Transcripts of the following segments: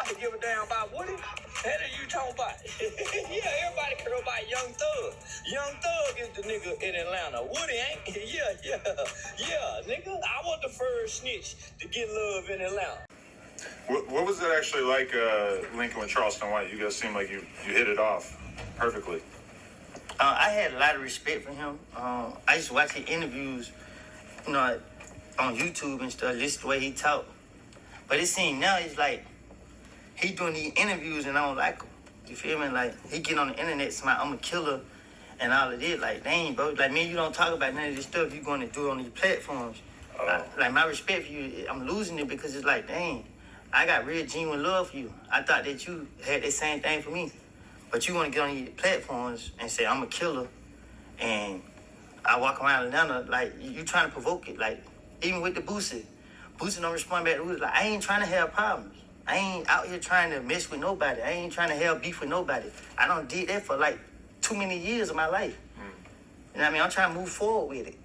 nobody give a damn about Woody. Hell are you talking about? Yeah, everybody care about Young Thug. Young Thug is the nigga in Atlanta. Woody ain't. Yeah, nigga. I was the first snitch to get love in Atlanta. What was it actually like linking with Charleston White? You guys seem like you hit it off perfectly. I had a lot of respect for him. I used to watch his interviews, on YouTube and stuff, listen to the way he talk. But it seems now it's like he doing these interviews and I don't like him. You feel me? Like he get on the internet saying I'm a killer and all of this. Like, dang, bro. Like, man, you don't talk about none of this stuff you're going to do on these platforms. Like, my respect for you, I'm losing it because it's like, dang, I got real genuine love for you. I thought that you had the same thing for me. But you want to get on these platforms and say I'm a killer and I walk around Atlanta like you trying to provoke it. Like, even with the Boosie don't respond back to Boosie. Like, I ain't trying to have problems. I ain't out here trying to mess with nobody. I ain't trying to have beef with nobody. I done did that for like too many years of my life. You know what I mean? I'm trying to move forward with it.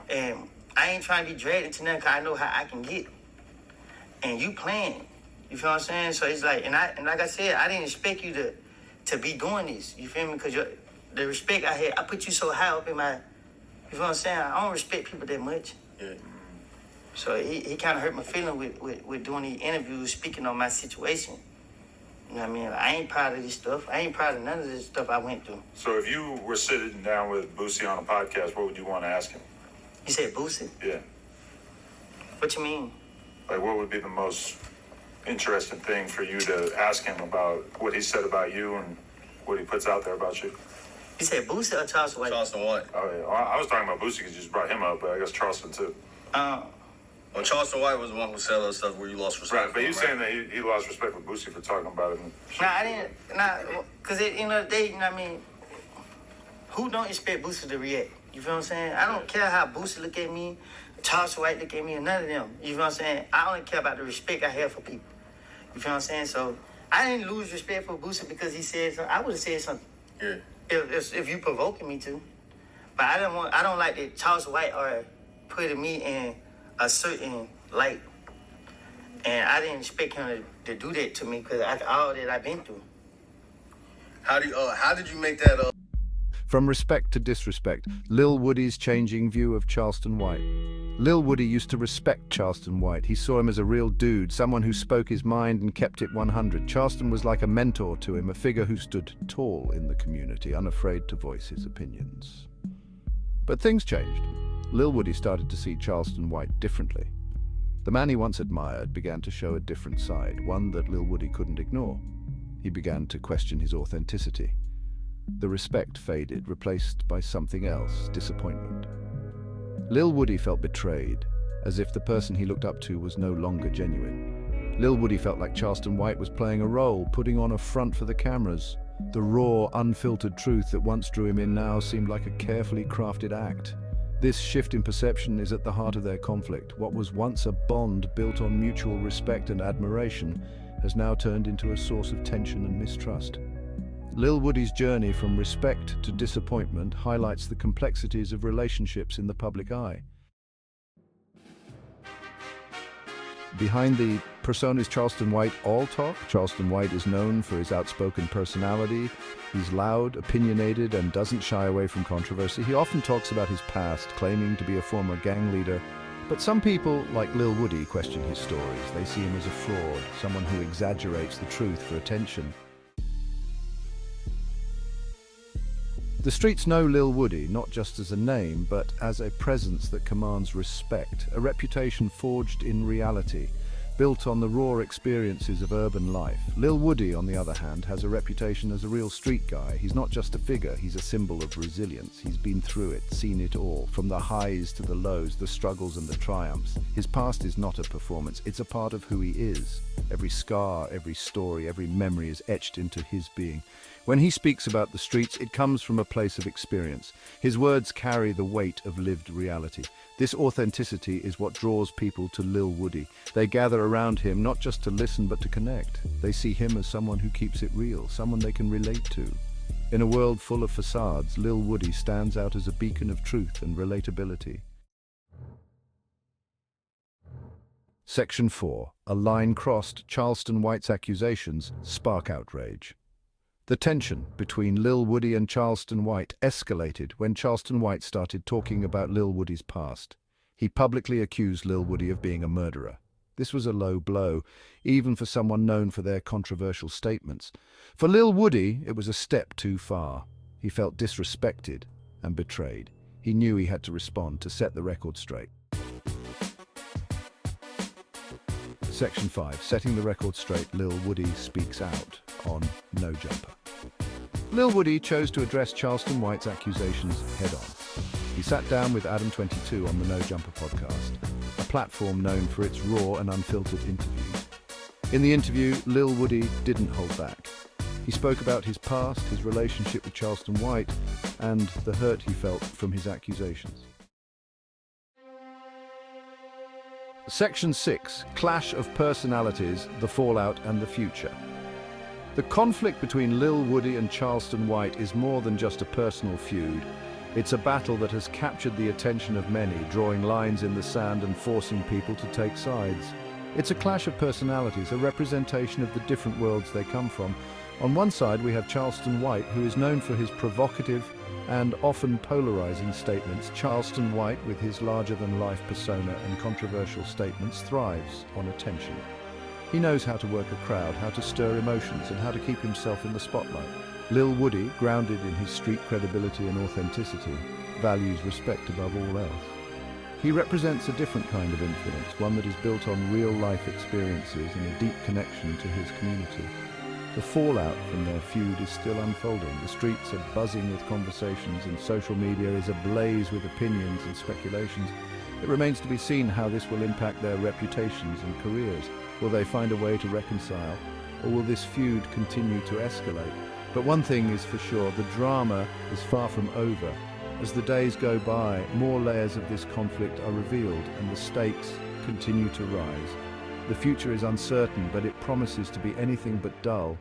And I ain't trying to be dragged into nothing because I know how I can get. And you playing. You feel what I'm saying? So it's like, and like I said, I didn't expect you to be doing this. You feel me? Because the respect I had, I put you so high up in my, you feel what I'm saying? I don't respect people that much. Yeah. So he kind of hurt my feeling with doing these interviews, speaking on my situation. You know what I mean? I ain't proud of this stuff. I ain't proud of none of this stuff I went through. So if you were sitting down with Boosie on a podcast, what would you want to ask him? You said Boosie? Yeah. What you mean? Like, what would be the most interesting thing for you to ask him about what he said about you and what he puts out there about you? You said Boosie or Charleston White? Charleston White. Oh, yeah. Well, I was talking about Boosie because you just brought him up, but I guess Charleston too. Well, Charleston White was the one who said all that stuff where you lost respect. Right, but you're saying that he lost respect for Boosie for talking about it. Nah, I didn't. Nah, because at the end of the day, you know what I mean? Who don't expect Boosie to react? You feel what I'm saying? I don't care how Boosie look at me, Charleston White look at me, or none of them. You feel what I'm saying? I only care about the respect I have for people. You feel what I'm saying? So I didn't lose respect for Boosie because he said something. I would have said something. Yeah. If you provoking me to. But I don't like that Charleston White are putting me in a certain light. And I didn't expect him to do that to me because all that I've been through. How did you make that up? From respect to disrespect, Lil Woody's changing view of Charleston White. Lil Woody used to respect Charleston White. He saw him as a real dude, someone who spoke his mind and kept it 100. Charleston was like a mentor to him, a figure who stood tall in the community, unafraid to voice his opinions. But things changed. Lil Woody started to see Charleston White differently. The man he once admired began to show a different side, one that Lil Woody couldn't ignore. He began to question his authenticity. The respect faded, replaced by something else, disappointment. Lil Woody felt betrayed, as if the person he looked up to was no longer genuine. Lil Woody felt like Charleston White was playing a role, putting on a front for the cameras. The raw, unfiltered truth that once drew him in now seemed like a carefully crafted act. This shift in perception is at the heart of their conflict. What was once a bond built on mutual respect and admiration has now turned into a source of tension and mistrust. Lil Woody's journey from respect to disappointment highlights the complexities of relationships in the public eye. Behind the persona is Charleston White all talk. Charleston White is known for his outspoken personality. He's loud, opinionated, and doesn't shy away from controversy. He often talks about his past, claiming to be a former gang leader. But some people, like Lil Woody, question his stories. They see him as a fraud, someone who exaggerates the truth for attention. The streets know Lil Woody not just as a name, but as a presence that commands respect, a reputation forged in reality, built on the raw experiences of urban life. Lil Woody, on the other hand, has a reputation as a real street guy. He's not just a figure, he's a symbol of resilience. He's been through it, seen it all, from the highs to the lows, the struggles and the triumphs. His past is not a performance, it's a part of who he is. Every scar, every story, every memory is etched into his being. When he speaks about the streets, it comes from a place of experience. His words carry the weight of lived reality. This authenticity is what draws people to Lil Woody. They gather around him not just to listen but to connect. They see him as someone who keeps it real, someone they can relate to. In a world full of facades, Lil Woody stands out as a beacon of truth and relatability. Section 4. A line crossed. Charleston White's accusations spark outrage. The tension between Lil Woody and Charleston White escalated when Charleston White started talking about Lil Woody's past. He publicly accused Lil Woody of being a murderer. This was a low blow, even for someone known for their controversial statements. For Lil Woody, it was a step too far. He felt disrespected and betrayed. He knew he had to respond to set the record straight. Section 5. Setting the record straight, Lil Woody speaks out on No Jumper. Lil Woody chose to address Charleston White's accusations head-on. He sat down with Adam22 on the No Jumper podcast, a platform known for its raw and unfiltered interviews. In the interview, Lil Woody didn't hold back. He spoke about his past, his relationship with Charleston White, and the hurt he felt from his accusations. Section 6. Clash of personalities, the fallout and the future. The conflict between Lil Woody and Charleston White is more than just a personal feud. It's a battle that has captured the attention of many, drawing lines in the sand and forcing people to take sides. It's a clash of personalities, a representation of the different worlds they come from. On one side, we have Charleston White, who is known for his provocative and often polarizing statements. Charleston White, with his larger-than-life persona and controversial statements, thrives on attention. He knows how to work a crowd, how to stir emotions, and how to keep himself in the spotlight. Lil Woody, grounded in his street credibility and authenticity, values respect above all else. He represents a different kind of influence, one that is built on real-life experiences and a deep connection to his community. The fallout from their feud is still unfolding. The streets are buzzing with conversations and social media is ablaze with opinions and speculations. It remains to be seen how this will impact their reputations and careers. Will they find a way to reconcile, or will this feud continue to escalate? But one thing is for sure, the drama is far from over. As the days go by, more layers of this conflict are revealed and the stakes continue to rise. The future is uncertain, but it promises to be anything but dull.